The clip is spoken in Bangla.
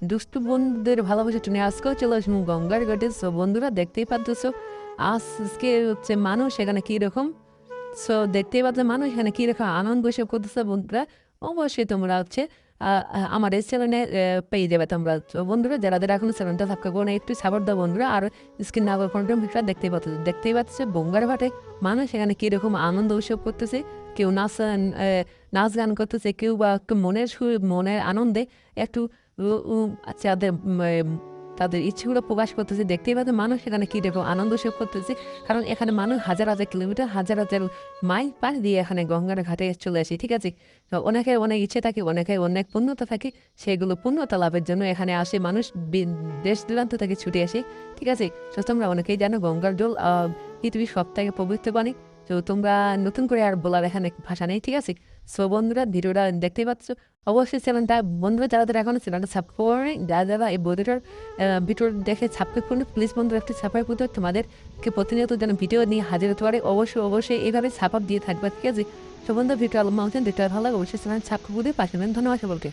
দুষ্টু বন্ধুদের ভালোবাসা টুনে আজকেও চলে আসবো গঙ্গার ঘাটে। সো বন্ধুরা দেখতেই পাচ্ছ আজকে হচ্ছে মানুষ এখানে কীরকম, সো দেখতেই পাচ্ছ মানুষ এখানে কীরকম আনন্দ বসে করতেছে। বন্ধুরা অবশ্যই তোমরা হচ্ছে আমার এই চ্যানেলে পেয়ে যাবে তোমরা। তো বন্ধুরা যারা এখনো চ্যানেলটা সাবস্ক্রাইব করে একটু সাপোর্ট দাও বন্ধুরা। আর স্ক্রিন না কন্টেন্টটা দেখতেই পাচ্ছ গঙ্গার ঘাটে মানুষ এখানে কীরকম আনন্দ উৎসব করতেছে। কেউ নাচ গান করতেছে, কেউ বা একটু মনের আনন্দে একটু তাদের তাদের ইচ্ছেগুলো প্রকাশ করতেছে। দেখতেই পাচ্ছে মানুষ এখানে কীরকম আনন্দ উৎসব করতেছে, কারণ এখানে মানুষ হাজার হাজার কিলোমিটার হাজার হাজার মাইল পাড়ি দিয়ে এখানে গঙ্গার ঘাটে চলে আসে। ঠিক আছে, তো অনেকের অনেক ইচ্ছে থাকে, অনেকের অনেক পূর্ণতা থাকে, সেগুলো পূর্ণতা লাভের জন্য এখানে আসে মানুষ দেশ দূরান্ত থেকে ছুটে আসে। ঠিক আছে, তো তোমরা অনেকেই জানো গঙ্গার জল পৃথিবীর সব থেকে পবিত্র পানি। তো তোমরা নতুন করে আর বলার এখানে ভাষা নেই। ঠিক আছে, সো বন্ধুরা ভিডিওটা দেখতেই পাচ্ছ, অবশ্যই চ্যানেলটা বন্ধুরা যারা এখনো চ্যানেলটা সাবস্ক্রাইব করে যারা এই বইটার ভিডিও দেখে সাবস্ক্রাইব করুন প্লিজ বন্ধুরা, একটু সাবস্ক্রাইব করতে তোমাদেরকে প্রতিনিয়ত যেন ভিডিও নিয়ে হাজির হতে পারে। অবশ্যই এইভাবে সাপোর্ট দিয়ে থাকবে। ঠিক আছে, তো বন্ধু ভিডিও ভালো লাগে অবশ্যই চ্যানেল সাবস্ক্রাইব করে পাশে ধন্যবাদ বলতে।